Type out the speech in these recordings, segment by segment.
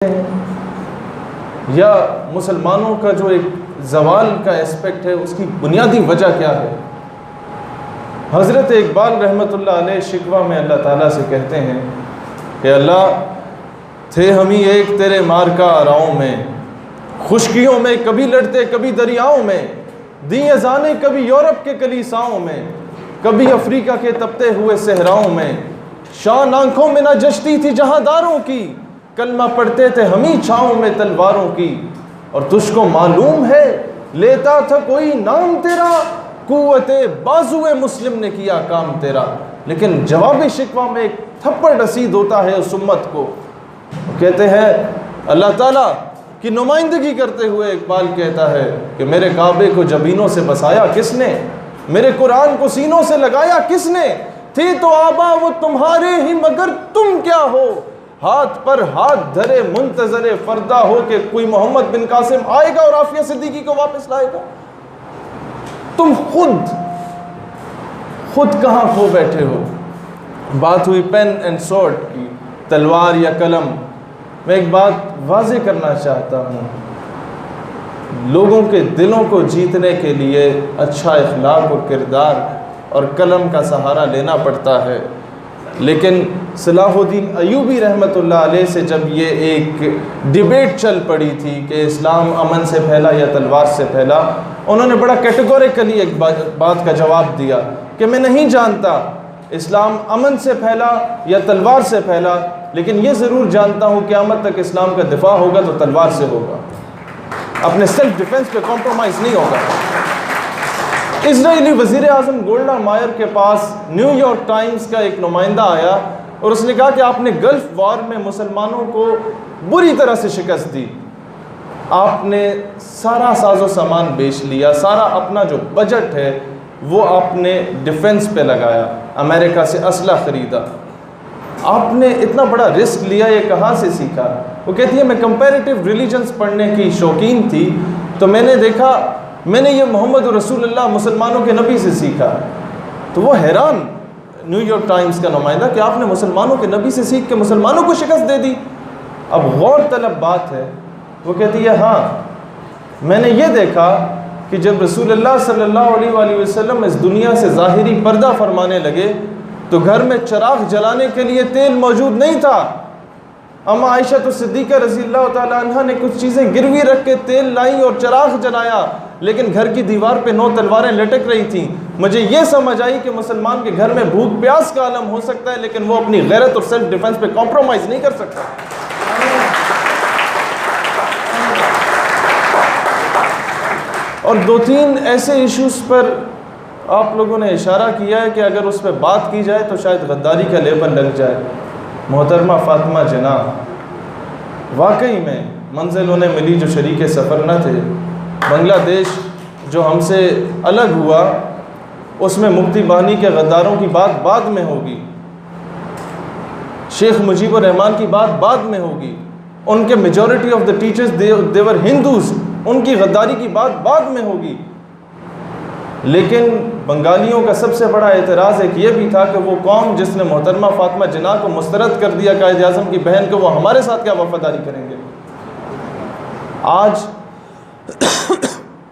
या मुसलमानों का जो एक ज़वाल का एस्पेक्ट है उसकी बुनियादी वजह क्या है। हज़रत इकबाल रहमतुल्लाह अलैह शिकवा में अल्लाह ताला से कहते हैं कि अल्लाह थे हम ही एक तेरे मार का आराओं में, खुशकियों में कभी लड़ते कभी दरियाओं में, दिए जाने कभी यूरोप के कलीसाओं में, कभी अफ्रीका के तपते हुए सहराओं में, शान आंखों में न जचती थी जहांदारों की, कलमा पढ़ते थे हम ही छाँव में तलवारों की। और तुझको मालूम है लेता था कोई नाम तेरा, कुव्वते बाजुए मुस्लिम ने किया काम तेरा। लेकिन जवाबी शिकवा में एक थप्पड़ रसीद होता है उस उम्मत को। कहते हैं अल्लाह ताला की नुमाइंदगी करते हुए इकबाल कहता है कि मेरे काबे को जबीनों से बसाया किसने, मेरे कुरान को सीनों से लगाया किसने, थी तो आबा वो तुम्हारे ही मगर तुम क्या हो, हाथ पर हाथ धरे मुंतजरे फरदा हो कि कोई मोहम्मद बिन कासिम आएगा और आफिया सिद्दीकी को वापस लाएगा। तुम खुद कहां खो बैठे हो। बात हुई पेन एंड स्वॉर्ड की, तलवार या कलम। मैं एक बात वाज़ेह करना चाहता हूँ, लोगों के दिलों को जीतने के लिए अच्छा इखलाक और किरदार और कलम का सहारा लेना पड़ता है। लेकिन सलाहुद्दीन अय्यूबी रहमतुल्लाह अलैह से जब ये एक डिबेट चल पड़ी थी कि इस्लाम अमन से फैला या तलवार से फैला, उन्होंने बड़ा कैटेगोरिकली एक बात का जवाब दिया कि मैं नहीं जानता इस्लाम अमन से फैला या तलवार से फैला, लेकिन ये ज़रूर जानता हूँ क़यामत तक इस्लाम का दिफा होगा तो तलवार से होगा, अपने सेल्फ डिफेंस पे कॉम्प्रोमाइज़ नहीं होगा। इजरायली वज़ीर आज़म गोल्डा मायर के पास न्यूयॉर्क टाइम्स का एक नुमाइंदा आया और उसने कहा कि आपने गल्फ़ वॉर में मुसलमानों को बुरी तरह से शिकस्त दी, आपने सारा साजो सामान बेच लिया, सारा अपना जो बजट है वो आपने डिफेंस पे लगाया, अमेरिका से असला ख़रीदा, आपने इतना बड़ा रिस्क लिया, ये कहाँ से सीखा। वो कहती है मैं कंपैरेटिव रिलीजन्स पढ़ने की शौकीन थी, तो मैंने देखा, मैंने ये मोहम्मद रसूलुल्लाह मुसलमानों के नबी से सीखा। तो वो हैरान न्यूयॉर्क टाइम्स का नुमाइंदा कि आपने मुसलमानों के नबी से सीख के मुसलमानों को शिकस्त दे दी। अब गौर तलब बात है, वो कहती है हाँ, मैंने ये देखा कि जब रसूलुल्लाह सल्लल्लाहु अलैहि वसल्लम इस दुनिया से ज़ाहिरी पर्दा फरमाने लगे तो घर में चिराग जलाने के लिए तेल मौजूद नहीं था। अम्मा आयशा तो सिद्दीक़ा रज़ियल्लाहु ताला अन्हा ने कुछ चीज़ें गिरवी रख के तेल लाई और चिराग जलाया, लेकिन घर की दीवार पे 9 तलवारें लटक रही थीं। मुझे ये समझ आई कि मुसलमान के घर में भूख प्यास का आलम हो सकता है, लेकिन वो अपनी गैरत और सेल्फ डिफेंस पे कॉम्प्रोमाइज़ नहीं कर सकता। और 2-3 ऐसे इश्यूज़ पर आप लोगों ने इशारा किया है कि अगर उस पर बात की जाए तो शायद गद्दारी का लेबल लग जाए। मोहतरमा फ़ातिमा जिन्ना, वाकई में मंजिल उन्हें मिली जो शरीक सफ़र न थे। बांग्लादेश जो हमसे अलग हुआ उसमें मुफ्ती बहानी के गद्दारों की बात बाद में होगी, शेख मुजीबुर रहमान की बात बाद में होगी, उनके majority of the teachers they were Hindus, उनकी गद्दारी की बात बाद में होगी। लेकिन बंगालियों का सबसे बड़ा एतराज़ एक ये भी था कि वो कौम जिसने मोहतरमा फ़ातिमा जिन्ना को मुस्तरद कर दिया कायद आज़म की बहन को, वो हमारे साथ क्या वफादारी करेंगे। आज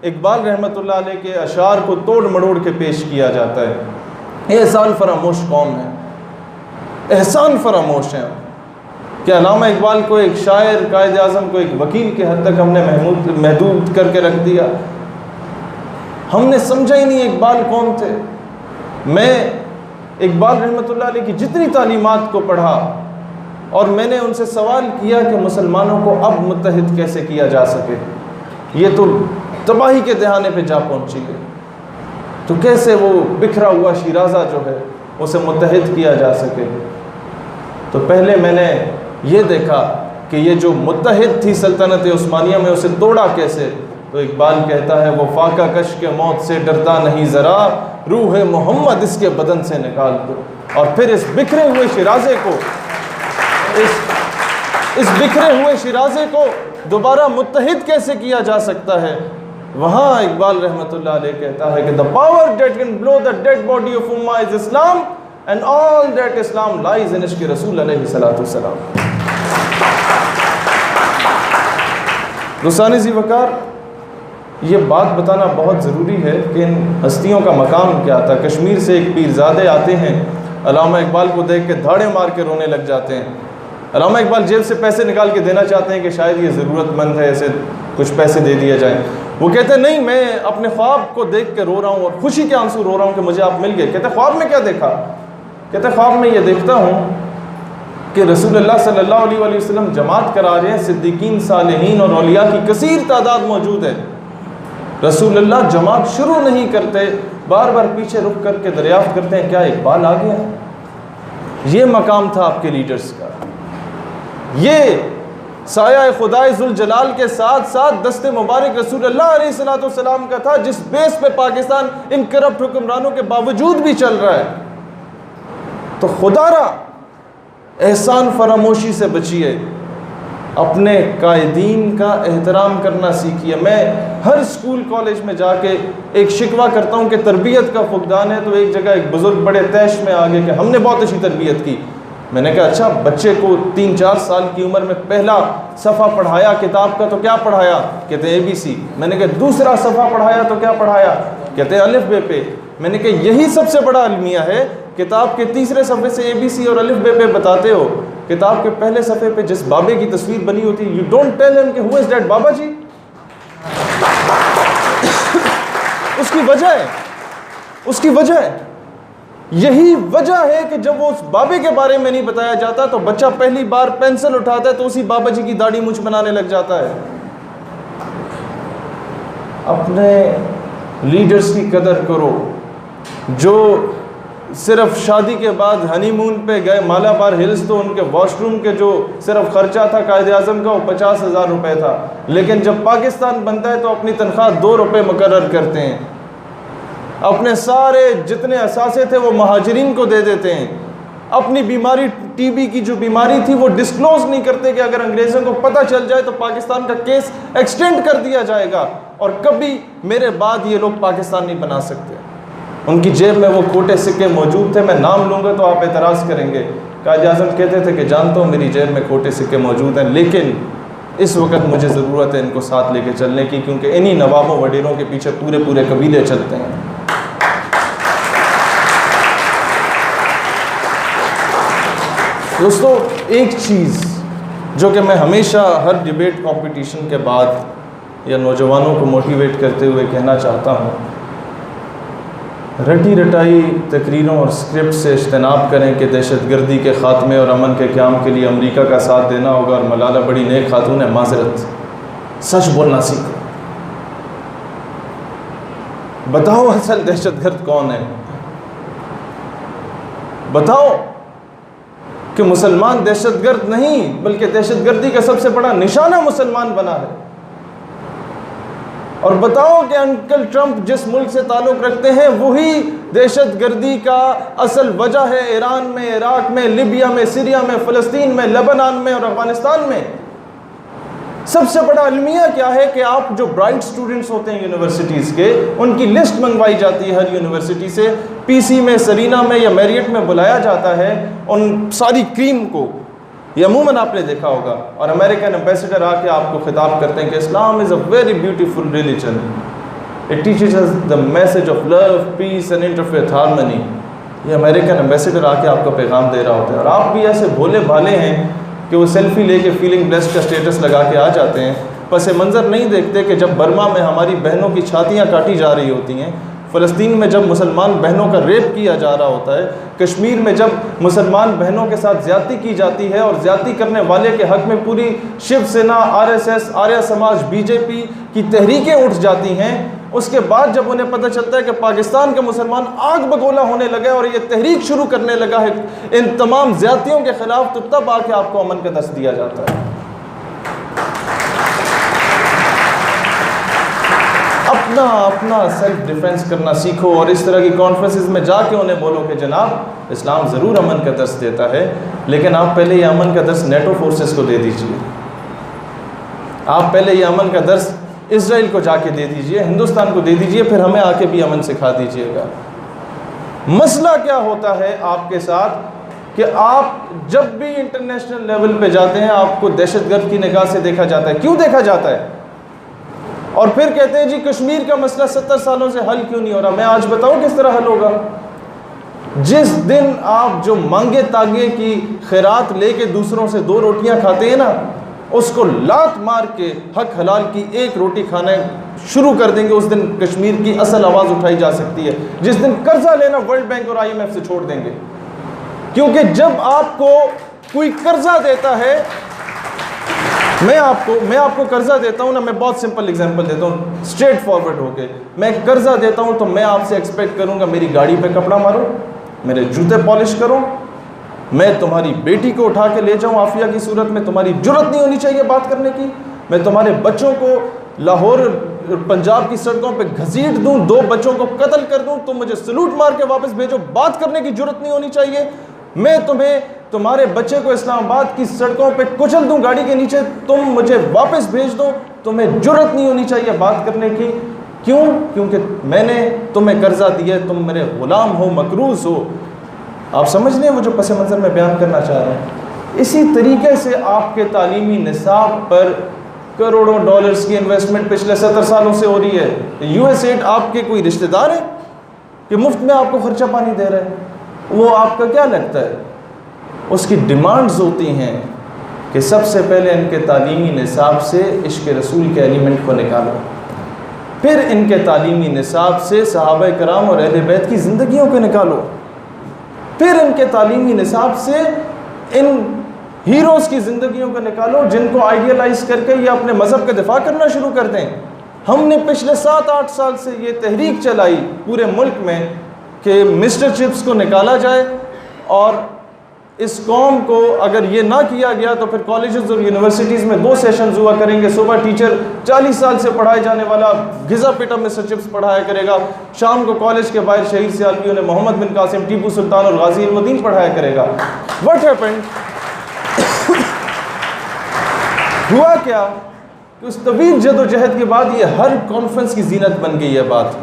इकबाल रहमतुल्लाह अलैह के अशार को तोड़ मड़ोड़ के पेश किया जाता है। एहसान फरामोश कौम है, एहसान फरामोश है कि अल्लामा इकबाल को एक शायर, कायद आज़म को एक वकील के हद तक हमने महदूद करके रख दिया। हमने समझा ही नहीं इकबाल कौन थे। मैं इकबाल रहमतुल्लाह अलैह की जितनी तालीमात को पढ़ा और मैंने उनसे सवाल किया कि मुसलमानों को अब मुत्तहिद कैसे किया जा सके, ये तो तबाही के दहाने पे जा पहुंची है, तो कैसे वो बिखरा हुआ शिराज़ा जो है उसे मुत्तहिद किया जा सके। तो पहले मैंने ये देखा कि ये जो मुत्तहिद थी सल्तनत उस्मानिया में, उसे तोड़ा कैसे। तो इकबाल कहता है वो फाका कश के मौत से डरता नहीं ज़रा, रूह मोहम्मद इसके बदन से निकाल दो। और फिर इस बिखरे हुए शिराज़े को, इस बिखरे हुए शिराज़े को दोबारा मुत्तहिद कैसे किया जा सकता है। वहाँ इकबाल रहमतुल्लाह अलैह कहता है कि the power that can blow the dead body of Umma is Islam and all that Islam lies in इश्क़ रसूल अलैहि सलातु वस्सलाम। दोस्तान ज़ी वक़ार, ये बात बताना बहुत ज़रूरी है कि इन हस्तियों का मकाम क्या था। कश्मीर से एक पीरज़ादे आते हैं, अल्लामा इकबाल को देख के धाड़े मार के रोने लग जाते हैं। अल्लामा इकबाल जेब से पैसे निकाल के देना चाहते हैं कि शायद ये ज़रूरतमंद है, ऐसे कुछ पैसे दे दिए जाएं। वो कहते हैं नहीं, मैं अपने ख्वाब को देख के रो रहा हूँ और खुशी के आंसू रो रहा हूँ कि मुझे आप मिल गए। कहते ख्वाब में क्या देखा? कहते ख्वाब में ये देखता हूँ कि रसूलुल्लाह सल्लल्लाहु अलैहि वसल्लम जमात करा रहे हैं, सिद्दीकीन, सालिहीन और औलिया की कसीर तादाद मौजूद है। रसूलुल्लाह जमात शुरू नहीं करते, बार बार पीछे रुक करके दरियाफ्त करते हैं क्या इकबाल आ गया? ये मकाम था आपके लीडर्स का। ये साया खुदाए जुल जलाल के साथ साथ दस्ते मुबारक रसूलुल्लाह अलैहिस्सलाम का था, जिस बेस पे पाकिस्तान इन करप्ट हुक्मरानों के बावजूद भी चल रहा है। तो खुदारा एहसान फरामोशी से बचिए, अपने कायदीन का एहतराम करना सीखिए। मैं हर स्कूल कॉलेज में जाके एक शिकवा करता हूँ कि तरबियत का फुकदान है। तो एक जगह एक बुज़ुर्ग बड़े तैश में आगे कि हमने बहुत अच्छी तरबियत की। मैंने कहा अच्छा, बच्चे को 3-4 साल की उम्र में पहला सफ़ा पढ़ाया किताब का तो क्या पढ़ाया? कहते ABC। मैंने कहा दूसरा सफ़ा पढ़ाया तो क्या पढ़ाया? कहते अलिफ बे पे। मैंने कहा यही सबसे बड़ा अलमिया है, किताब के तीसरे सफ़े से ABC और अलिफ बे पे बताते हो। किताब के पहले सफ़े पे जिस बाबे की तस्वीर बनी होती है, यू डोंट टेल हिम कि हु इज़ दैट बाबा जी। उसकी वजह है, उसकी वजह है, यही वजह है कि जब वो उस बाबे के बारे में नहीं बताया जाता तो बच्चा पहली बार पेंसिल उठाता है तो उसी बाबा जी की दाढ़ी मूंछ बनाने लग जाता है। अपने लीडर्स की कदर करो, जो सिर्फ शादी के बाद हनीमून पे गए मालाबार हिल्स, तो उनके वॉशरूम के जो सिर्फ खर्चा था कायदे आज़म का वो 50,000 रुपये था, लेकिन जब पाकिस्तान बनता है तो अपनी तनख्वाह 2 रुपये मुकर्रर करते हैं। अपने सारे जितने असासे थे वो महाजरीन को दे देते हैं। अपनी बीमारी TB की जो बीमारी थी वो डिस्क्लोज नहीं करते कि अगर अंग्रेज़ों को पता चल जाए तो पाकिस्तान का केस एक्सटेंड कर दिया जाएगा और कभी मेरे बाद ये लोग पाकिस्तान नहीं बना सकते। उनकी जेब में वो खोटे सिक्के मौजूद थे, मैं नाम लूँगा तो आप एतराज़ करेंगे। कायदे आज़म कहते थे कि जानता हूँ मेरी जेब में खोटे सिक्के मौजूद हैं, लेकिन इस वक्त मुझे ज़रूरत है इनको साथ लेके चलने की, क्योंकि इन्हीं नवाबों वडीरों के पीछे पूरे पूरे कबीले चलते हैं। दोस्तों, एक चीज़ जो कि मैं हमेशा हर डिबेट कंपटीशन के बाद या नौजवानों को मोटिवेट करते हुए कहना चाहता हूँ, रटी रटाई तकरीरों और स्क्रिप्ट से इज्तनाब करें कि दहशतगर्दी के ख़ात्मे और अमन के क़याम के लिए अमेरिका का साथ देना होगा और मलाला बड़ी नेक खातून है, माजरत, सच बोलना सीखो। बताओ असल दहशतगर्द कौन है? बताओ कि मुसलमान दहशतगर्द नहीं बल्कि दहशतगर्दी का सबसे बड़ा निशाना मुसलमान बना है। और बताओ कि अंकल ट्रंप जिस मुल्क से ताल्लुक़ रखते हैं वही दहशतगर्दी का असल वजह है। ईरान में, इराक में, लिबिया में, सीरिया में, फ़लस्तीन में, लेबनान में और अफ़गानिस्तान में। सबसे बड़ा अलमिया क्या है कि आप जो ब्राइट स्टूडेंट्स होते हैं यूनिवर्सिटीज़ के, उनकी लिस्ट मंगवाई जाती है हर यूनिवर्सिटी से, PC में, सरीना में या मैरियट में बुलाया जाता है उन सारी क्रीम को, ये अमूमन आपने देखा होगा, और अमेरिकन एम्बेसडर आके आपको खिताब करते हैं कि Islam is a very beautiful religion, it teaches us the message of love, peace and interfaith harmony. ये अमेरिकन एम्बेसडर आके आपको पैगाम दे रहा होता है, और आप भी ऐसे भोले भाले हैं कि वो सेल्फी लेके फीलिंग ब्लेस्ड का स्टेटस लगा के आ जाते हैं। पस मंज़र नहीं देखते कि जब बर्मा में हमारी बहनों की छातियाँ काटी जा रही होती हैं, फ़लस्तीन में जब मुसलमान बहनों का रेप किया जा रहा होता है, कश्मीर में जब मुसलमान बहनों के साथ ज़्यादती की जाती है और ज़्यादती करने वाले के हक़ में पूरी शिवसेना, RSS, आर्य समाज, BJP की तहरीकें उठ जाती हैं, उसके बाद जब उन्हें पता चलता है कि पाकिस्तान के मुसलमान आग बगोला होने लगे और ये तहरीक शुरू करने लगा है इन तमाम ज़्यादतियों के ख़िलाफ़, तो तब आके आपको अमन का दर्स दिया जाता है। अपना सेल्फ डिफेंस करना सीखो और इस तरह की कॉन्फ्रेंसेस में जाके उन्हें बोलो कि जनाब इस्लाम ज़रूर अमन का दर्स देता है, लेकिन आप पहले ये अमन का दर्स नेटो फोर्सेस को दे दीजिए, आप पहले ये अमन का दर्स इजराइल को जाके दे दीजिए, हिंदुस्तान को दे दीजिए, फिर हमें आके भी अमन सिखा दीजिएगा। मसला क्या होता है आपके साथ कि आप जब भी इंटरनेशनल लेवल पे जाते हैं आपको दहशतगर्द की निगाह से देखा जाता है। क्यों देखा जाता है? और फिर कहते हैं जी कश्मीर का मसला 70 सालों से हल क्यों नहीं हो रहा। मैं आज बताऊं किस तरह हल होगा। जिस दिन आप जो मांगे तागे की खैरात लेके दूसरों से 2 रोटियां खाते हैं ना, उसको लात मार के हक हलाल की 1 रोटी खाने शुरू कर देंगे, उस दिन कश्मीर की असल आवाज़ उठाई जा सकती है। जिस दिन कर्जा लेना वर्ल्ड बैंक और IMF से छोड़ देंगे, क्योंकि जब आपको कोई कर्जा देता है, मैं आपको कर्जा देता हूं ना, मैं बहुत सिंपल एग्जांपल देता हूं, स्ट्रेट फॉरवर्ड होके, मैं कर्जा देता हूं तो मैं आपसे एक्सपेक्ट करूंगा मेरी गाड़ी पे कपड़ा मारो, मेरे जूते पॉलिश करो, मैं तुम्हारी बेटी को उठा के ले जाऊं आफिया की सूरत में, तुम्हारी जुर्रत नहीं होनी चाहिए बात करने की, मैं तुम्हारे बच्चों को लाहौर पंजाब की सड़कों पे घसीट दूं, 2 बच्चों को कत्ल कर दूं, तुम मुझे सलूट मार के वापस भेजो, बात करने की जुर्रत नहीं होनी चाहिए। मैं तुम्हारे बच्चे को इस्लामाबाद की सड़कों पे कुचल दूं गाड़ी के नीचे, तुम मुझे वापस भेज दो, तुम्हें जुर्रत नहीं होनी चाहिए बात करने की। क्यों? क्योंकि मैंने तुम्हें कर्जा दिया, तुम मेरे गुलाम हो, मकरूज हो। आप समझ लें वो जो पस मंज़र में बयान करना चाह रहे हैं। इसी तरीके से आपके तालीमी निसाब पर करोड़ों डॉलर्स की इन्वेस्टमेंट पिछले 70 सालों से हो रही है। USAID आपके कोई रिश्तेदार है कि मुफ्त में आपको खर्चा पानी दे रहे हैं? वो आपका क्या लगता है? उसकी डिमांड्स होती हैं कि सबसे पहले इनके तालीमी निसाब से इश्क रसूल के एलिमेंट को निकालो, फिर इनके तालीमी निसाब से सहाबा कराम और अहले बैत की ज़िंदगियों को निकालो, फिर इनके तालीमी निसाब से इन हीरोज़ की ज़िंदगियों को निकालो जिनको आइडियलाइज करके ये अपने मज़हब का दिफा करना शुरू कर दें। हमने पिछले 7-8 साल से ये तहरीक चलाई पूरे मुल्क में कि मिस्टर चिप्स को निकाला जाए, और इस कौम को अगर ये ना किया गया तो फिर कॉलेजेस और यूनिवर्सिटीज़ में 2 सेशंस हुआ करेंगे। सुबह टीचर 40 साल से पढ़ाए जाने वाला घिसा पिटा मिस्टर चिप्स पढ़ाया करेगा, शाम को कॉलेज के बाहर शहीद सियालपियों ने मोहम्मद बिन कासिम, टीपू सुल्तान और गाजी इल्मुद्दीन पढ़ाया करेगा। What happened? हुआ क्या कि उस तवील जदोजहद के बाद ये हर कॉन्फ्रेंस की जीनत बन गई है बात।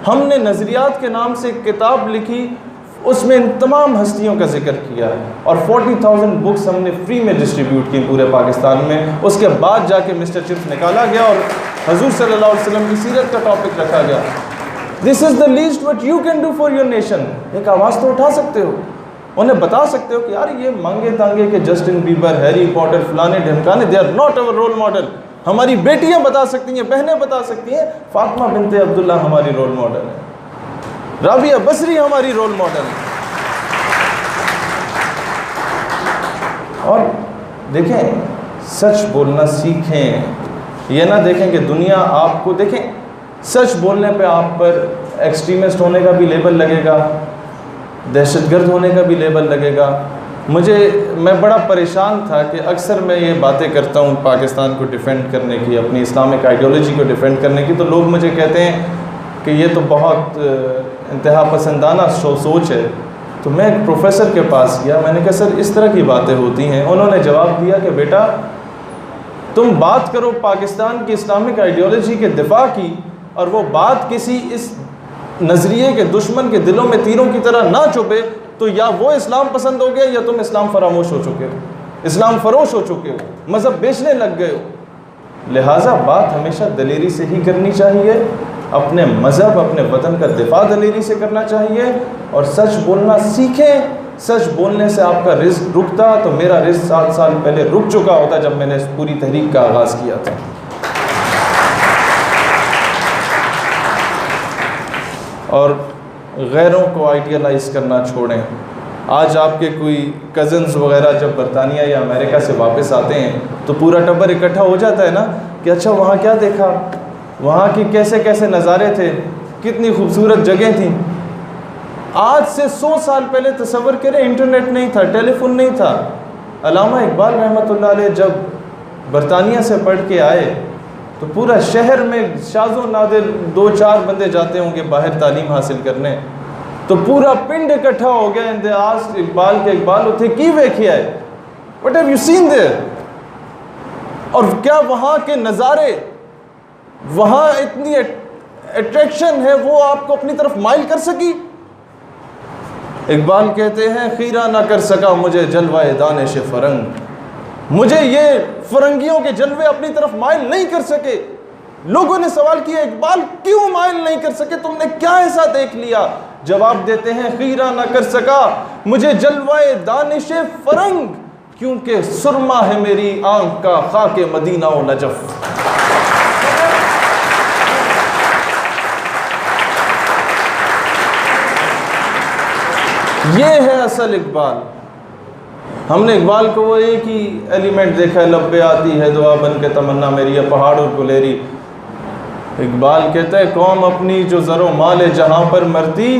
हमने नज़रियात के नाम से एक किताब लिखी, उसमें इन तमाम हस्तियों का जिक्र किया और 40,000 बुक्स हमने फ्री में डिस्ट्रीब्यूट की पूरे पाकिस्तान में। उसके बाद जाके मिस्टर चिप्स निकाला गया और हजूर सल्लल्लाहु अलैहि वसल्लम की सीरत का टॉपिक रखा गया। This is the least what you can do for your nation. एक आवाज़ तो उठा सकते हो, उन्हें बता सकते हो कि यार ये मांगे तांगे के जस्टिन बीबर, हैरी पॉटर, फलाने ढमकाने, they are not our role model. हमारी बेटियां बता सकती हैं, बहनें बता सकती हैं, फातिमा बिनते अब्दुल्ला हमारी रोल मॉडल है, राबिया बसरी हमारी रोल मॉडल है। और देखें, सच बोलना सीखें, ये ना देखें कि दुनिया आपको, देखें सच बोलने पे आप पर एक्सट्रीमिस्ट होने का भी लेबल लगेगा, दहशतगर्द होने का भी लेबल लगेगा। मैं बड़ा परेशान था कि अक्सर मैं ये बातें करता हूँ पाकिस्तान को डिफ़ेंड करने की, अपनी इस्लामिक आइडियोलॉजी को डिफ़ेंड करने की, तो लोग मुझे कहते हैं कि ये तो बहुत इंतहा पसंदाना सोच है। तो मैं एक प्रोफेसर के पास गया, मैंने कहा सर इस तरह की बातें होती हैं। उन्होंने जवाब दिया कि बेटा तुम बात करो पाकिस्तान की इस्लामिक आइडियोलॉजी के दिफा की, और वो बात किसी इस नज़रिए के दुश्मन के दिलों में तीरों की तरह ना चुभे, तो या वो इस्लाम पसंद हो गया या तुम इस्लाम फरामोश हो चुके हो, इस्लाम फरोश हो चुके हो, मज़हब बेचने लग गए हो। लिहाजा बात हमेशा दलेरी से ही करनी चाहिए, अपने मज़हब, अपने वतन का दिफा दलेरी से करना चाहिए, और सच बोलना सीखें। सच बोलने से आपका रिस्क रुकता, तो मेरा रिस्क 7 साल पहले रुक चुका होता जब मैंने इस पूरी तहरीक का आगाज़ किया था। और गैरों को आइडियलाइज करना छोड़ें। आज आपके कोई कज़न्स वगैरह जब बरतानिया या अमेरिका से वापस आते हैं तो पूरा टब्बर इकट्ठा हो जाता है ना कि अच्छा वहाँ क्या देखा, वहाँ की कैसे कैसे नज़ारे थे, कितनी खूबसूरत जगह थी। आज से 100 साल पहले तसव्वुर करें, इंटरनेट नहीं था, टेलीफोन नहीं था। अल्लामा इकबाल रहमतुल्लाह अलैह जब बरतानिया से पढ़ के आए तो पूरा शहर में शाज़ो नादिर 2-4 बंदे जाते होंगे बाहर तालीम हासिल करने, तो पूरा पिंड इकट्ठा हो गया। इंदे आज इकबाल के इकबाल उथे की वेखिया है, what have you seen there. और क्या वहाँ के नज़ारे, वहाँ इतनी अट्रैक्शन है, वो आपको अपनी तरफ माइल कर सकी। इकबाल कहते हैं खीरा ना कर सका मुझे जलवाए दानिश फरंग, मुझे ये फरंगियों के जलवे अपनी तरफ माइल नहीं कर सके। लोगों ने सवाल किया, इकबाल क्यों माइल नहीं कर सके, तुमने क्या ऐसा देख लिया? जवाब देते हैं, खीरा ना कर सका मुझे जलवाए दानिशे फरंग, क्योंकि सुरमा है मेरी आंख का खाके मदीना व नजफ। ये है असल इकबाल। हमने इकबाल को वो एक ही एलिमेंट देखा है, लब्बे आती है दुआ बन के तमन्ना मेरी, या पहाड़ और गुलेरी। इकबाल कहता है, कौम अपनी जो ज़रो माल जहाँ पर मरती,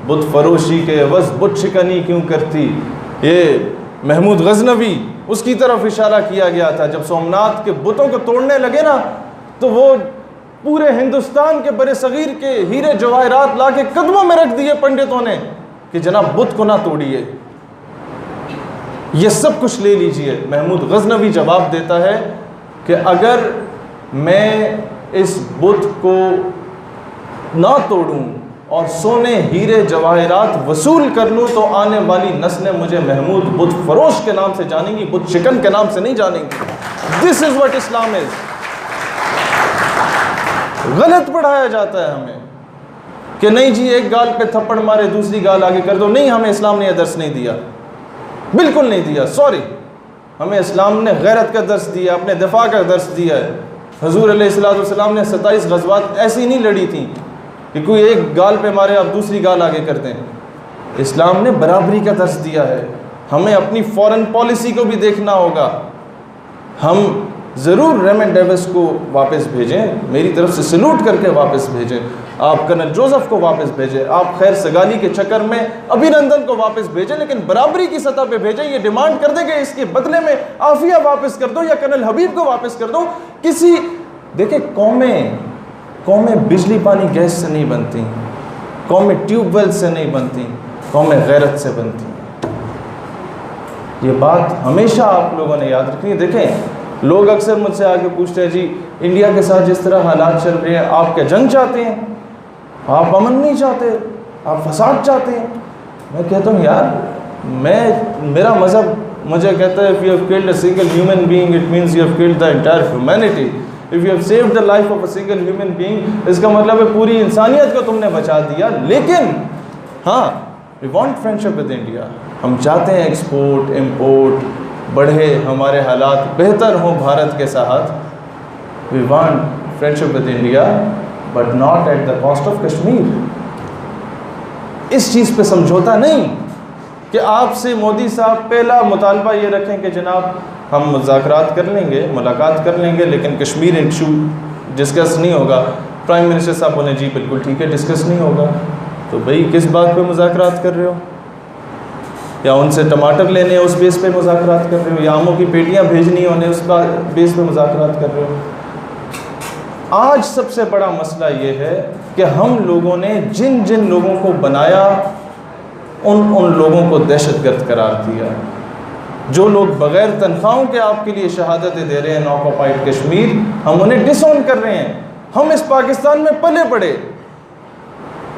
बुत फरोशी के अवज़ बुत शिकनी क्यों करती। ये महमूद गज़नवी, उसकी तरफ इशारा किया गया था। जब सोमनाथ के बुतों को तोड़ने लगे ना, तो वो पूरे हिंदुस्तान के बड़े सगीर के हीरे जवाहरात ला के कदमों में रख दिए पंडितों ने कि जनाब बुत को ना तोड़िए, ये सब कुछ ले लीजिए। महमूद गज़नवी जवाब देता है कि अगर मैं इस बुत को ना तोड़ूं और सोने हीरे जवाहरात वसूल कर लूं, तो आने वाली नस्लें मुझे महमूद बुत फरोश के नाम से जानेंगी, बुत शिकन के नाम से नहीं जानेंगी। This is what Islam is. गलत पढ़ाया जाता है हमें कि नहीं जी, एक गाल पे थप्पड़ मारे दूसरी गाल आगे कर दो। नहीं, हमें इस्लाम ने यह दर्स नहीं दिया, बिल्कुल नहीं दिया। सॉरी, हमें इस्लाम ने गैरत का दर्स दिया, अपने दिफा का दर्स दिया है। हुजूर अलैहिस्सलाम ने 27 गज़वात ऐसी नहीं लड़ी थी कि कोई एक गाल पे मारे आप दूसरी गाल आगे कर दें। इस्लाम ने बराबरी का दर्स दिया है। हमें अपनी फॉरेन पॉलिसी को भी देखना होगा। हम ज़रूर रेमंड डेविस को वापस भेजें, मेरी तरफ से सल्यूट करके वापस भेजें। आप कर्नल जोसेफ को वापस भेजें, आप खैर सगाली के चक्कर में अभिनंदन को वापस भेजें, लेकिन बराबरी की सतह पे भेजें। ये डिमांड कर दें कि इसके बदले में आफिया वापस कर दो या कर्नल हबीब को वापस कर दो। किसी देखिए, कौमें बिजली पानी गैस से नहीं बनती, कौमें ट्यूबवेल से नहीं बनती, कौमें गैरत से बनती। ये बात हमेशा आप लोगों ने याद रखनी है। देखें, लोग अक्सर मुझसे आके पूछते हैं, जी इंडिया के साथ जिस तरह हालात चल रहे हैं, आप क्या जंग चाहते हैं? आप अमन नहीं चाहते? आप फसाद चाहते हैं? मैं कहता हूँ यार, मेरा मज़हब मुझे कहता है, if you have killed a single human being it means you have killed the entire humanity. If you have saved the life of a single human being, इसका मतलब है पूरी इंसानियत को तुमने बचा दिया। लेकिन हाँ, we want friendship with India. हम चाहते हैं एक्सपोर्ट इम्पोर्ट बढ़े, हमारे हालात बेहतर हों भारत के साथ। We want friendship with India but not at the cost of Kashmir. इस चीज़ पे समझौता नहीं कि आपसे मोदी साहब पहला मुतालबा ये रखें कि जनाब हम मुज़ाकरात कर लेंगे, मुलाकात कर लेंगे, लेकिन कश्मीर इशू डिस्कस नहीं होगा। प्राइम मिनिस्टर साहब बोले जी बिल्कुल ठीक है, डिस्कस नहीं होगा। तो भाई किस बात पे मुज़ाकरात कर रहे हो? या उनसे टमाटर लेने उस बेस पे मुज़ाकरात कर रहे हो, या आमों की पेटियां भेजनी होने उस बेस पे मुज़ाकरात कर रहे हो? आज सबसे बड़ा मसला ये है कि हम लोगों ने जिन जिन लोगों को बनाया उन लोगों को दहशतगर्द करार दिया। जो लोग बग़ैर तनख्वाहों के आपके लिए शहादतें दे रहे हैं ऑक्युपाइड कश्मीर, हम उन्हें डिसऑन कर रहे हैं। हम इस पाकिस्तान में पले पड़े,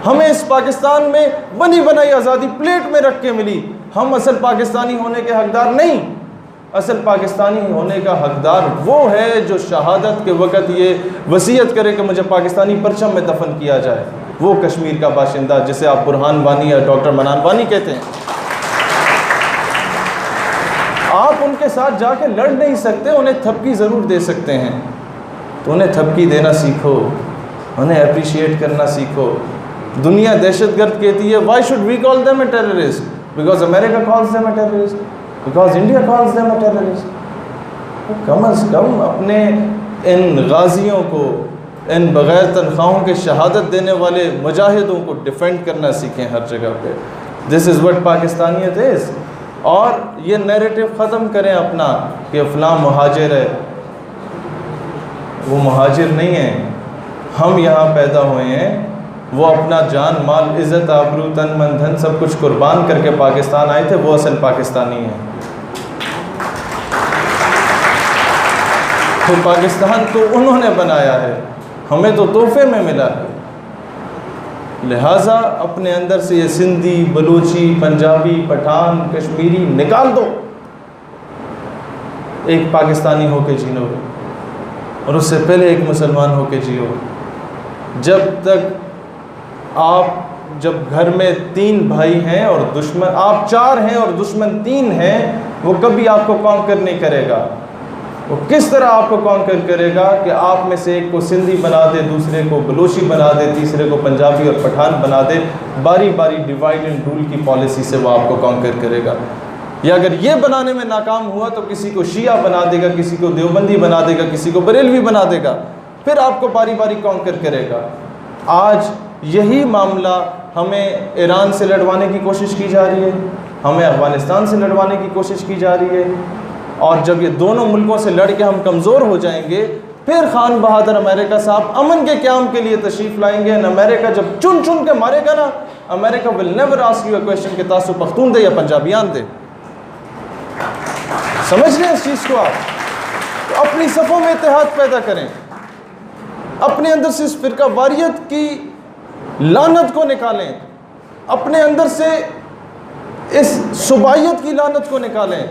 हमें इस पाकिस्तान में बनी बनाई आज़ादी प्लेट में रख के मिली। हम असल पाकिस्तानी होने के हकदार नहीं। असल पाकिस्तानी होने का हकदार वो है जो शहादत के वक़्त ये वसीयत करे कि मुझे पाकिस्तानी परचम में दफन किया जाए। वो कश्मीर का बाशिंदा जिसे आप बुरहान वानी या डॉक्टर मनान वानी कहते हैं। आप उनके साथ जाके लड़ नहीं सकते, उन्हें थपकी ज़रूर दे सकते हैं। तो उन्हें थपकी देना सीखो, उन्हें अप्रिशिएट करना सीखो। दुनिया दहशतगर्द कहती है, why should we call them a terrorist? Because America calls them a terrorist, because India calls them a terrorist. कम अज़ कम अपने इन गाजियों को, इन बग़ैर तनख्वाहों के शहादत देने वाले मुजाहिदों को डिफेंड करना सीखें हर जगह पे। दिस इज़ व्हाट पाकिस्तानियत इज़। और ये नैरेटिव ख़त्म करें अपना कि फ़लाँ मुहाजिर है। वो मुहाजिर नहीं है, हम यहाँ पैदा हुए हैं। वो अपना जान माल इज़्ज़त आबरू तन मन धन सब कुछ कुर्बान करके पाकिस्तान आए थे। वो असल पाकिस्तानी हैं। तो पाकिस्तान को उन्होंने बनाया है, हमें तो तोहफे में मिला है। लिहाजा अपने अंदर से ये सिंधी, बलूची, पंजाबी, पठान, कश्मीरी निकाल दो। एक पाकिस्तानी होके जीनोगे। और उससे पहले एक मुसलमान होके जियो। जब तक आप, जब घर में 3 भाई हैं और दुश्मन, आप 4 हैं और दुश्मन 3 हैं, वो कभी आपको कॉन्कर नहीं करेगा। वो किस तरह आपको कॉन्कर करेगा कि आप में से एक को सिंधी बना दे, दूसरे को बलोची बना दे, तीसरे को पंजाबी और पठान बना दे। बारी बारी डिवाइड एंड रूल की पॉलिसी से वो आपको कॉन्कर करेगा। या अगर ये बनाने में नाकाम हुआ तो किसी को शिया बना देगा, किसी को देवबंदी बना देगा, किसी को बरेलवी बना देगा, फिर आपको बारी बारी कॉन्कर करेगा। आज यही मामला हमें ईरान से लड़वाने की कोशिश की जा रही है, हमें अफ़गानिस्तान से लड़वाने की कोशिश की जा रही है। और जब ये दोनों मुल्कों से लड़ के हम कमज़ोर हो जाएंगे, फिर खान बहादुर अमेरिका साहब अमन के क़याम के लिए तशरीफ़ लाएंगे। एंड अमेरिका जब चुन चुन के मारेगा ना, America will never ask you a question कि तासु पख्तून दे या पंजाबियान दे। समझ रहे हैं इस चीज़ को आप? तो अपनी सफ़ों में इत्तेहाद पैदा करें, अपने अंदर से इस फ़िरका वारियत की लानत को निकालें, अपने अंदर से इस सुबाइयत की लानत को निकालें।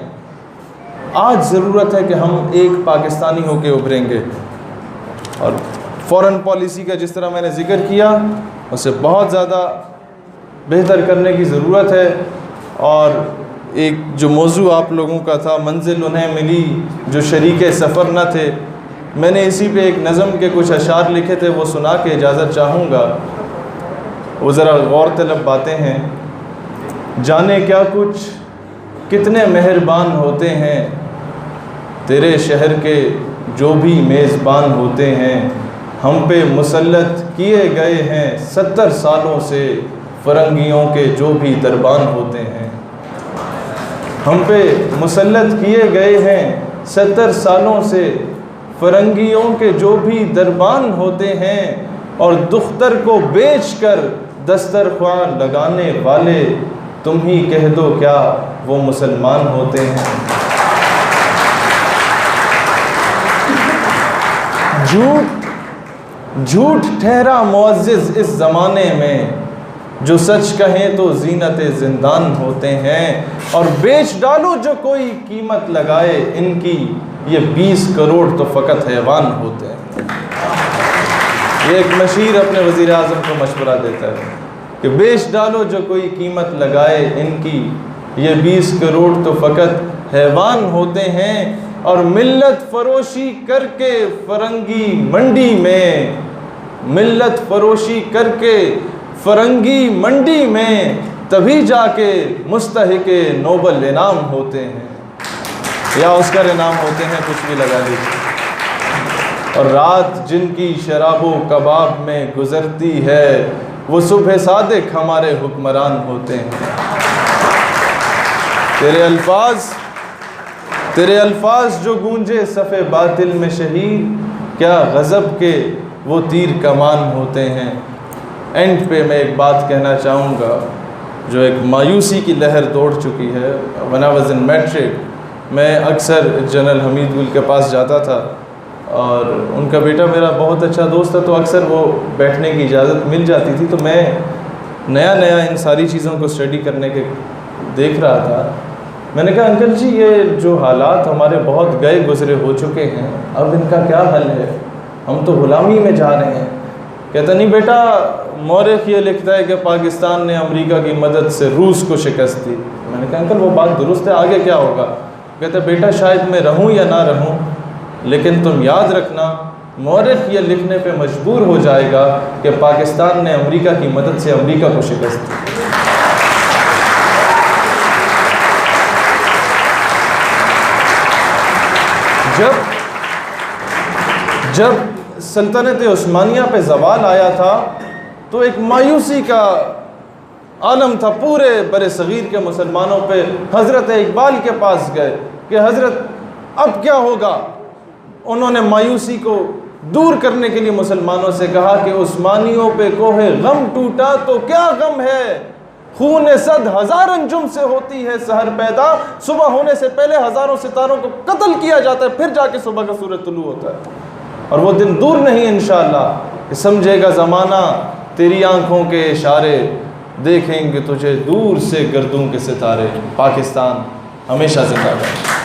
आज ज़रूरत है कि हम एक पाकिस्तानी होकर उभरेंगे और फ़ॉरेन पॉलिसी का जिस तरह मैंने ज़िक्र किया उसे बहुत ज़्यादा बेहतर करने की ज़रूरत है। और एक जो मौजू आप लोगों का था, मंजिल उन्हें मिली जो शरीके सफ़र न थे, मैंने इसी पे एक नज़म के कुछ अशार लिखे थे, वो सुना के इजाज़त चाहूँगा। वो ज़रा गौर तलब बातें हैं। जाने क्या कुछ कितने मेहरबान होते हैं तेरे शहर के जो भी मेज़बान होते हैं, हम पे मुसल्लत किए गए हैं 70 सालों से फ़रंगियों के जो भी दरबान होते हैं। हम पे मुसल्लत किए गए हैं 70 सालों से फ़रंगियों के जो भी दरबान होते हैं, और दुख्तर को बेचकर दस्तरख्वान लगाने वाले तुम ही कह दो क्या वो मुसलमान होते हैं। झूठ ठहरा मुअज़्ज़िज़ इस ज़माने में, जो सच कहें तो ज़ीनत ज़िंदान होते हैं। और बेच डालो जो कोई कीमत लगाए इनकी, ये 20 करोड़ तो फ़कत हैवान होते हैं। ये एक मशीर अपने वज़ीर आज़म को मशवरा देता है कि बेच डालो जो कोई कीमत लगाए इनकी, ये 20 करोड़ तो फ़कत हैवान होते हैं। और मिल्लत फ़रोशी करके फ़रंगी मंडी में, मिल्लत फ़रोशी करके फ़रंगी मंडी में, तभी जाके मुस्तहिक़े नोबल इनाम होते हैं, या ऑस्कर इनाम होते हैं, कुछ भी लगा लीजिए। और रात जिनकी शराबो कबाब में गुज़रती है, वो सुबह सादिक हमारे हुक्मरान होते हैं। तेरे अल्फाज जो गूंजे सफ़े बातिल में शहीद, क्या गज़ब के वो तीर कमान होते हैं। एंड पे मैं एक बात कहना चाहूँगा, जो एक मायूसी की लहर दौड़ चुकी है। When I was in matric, मैं अक्सर जनरल हमीद गुल के पास जाता था, और उनका बेटा मेरा बहुत अच्छा दोस्त था, तो अक्सर वो बैठने की इजाज़त मिल जाती थी। तो मैं नया नया इन सारी चीज़ों को स्टडी करने के देख रहा था। मैंने कहा अंकल जी, ये जो हालात हमारे बहुत गए गुज़रे हो चुके हैं, अब इनका क्या हल है? हम तो ग़ुलामी में जा रहे हैं। कहता नहीं बेटा, मौरख ये लिखता है कि पाकिस्तान ने अमेरिका की मदद से रूस को शिकस्त दी। मैंने कहा अंकल वो बात दुरुस्त है, आगे क्या होगा? कहता बेटा शायद मैं रहूँ या ना रहूँ, लेकिन तुम याद रखना मौरख ये लिखने पे मजबूर हो जाएगा कि पाकिस्तान ने अमेरिका की मदद से अमेरिका को शिकस्त दी। जब सल्तनत उस्मानिया पे ज़वाल आया था, तो एक मायूसी का आलम था पूरे बरे सग़ीर के मुसलमानों पे। हज़रत इकबाल के पास गए कि हज़रत अब क्या होगा? उन्होंने मायूसी को दूर करने के लिए मुसलमानों से कहा कि उस्मानियों पे कोहे गम टूटा तो क्या गम है, खून सद हजार अंजुम से होती है सहर पैदा, सुबह होने से पहले हज़ारों सितारों को कत्ल किया जाता है, फिर जाके सुबह का सूरज तुलू होता है। और वो दिन दूर नहीं इंशाअल्लाह कि समझेगा ज़माना तेरी आँखों के इशारे, देखेंगे तुझे दूर से गर्दों के सितारे। पाकिस्तान हमेशा जिंदा रहे।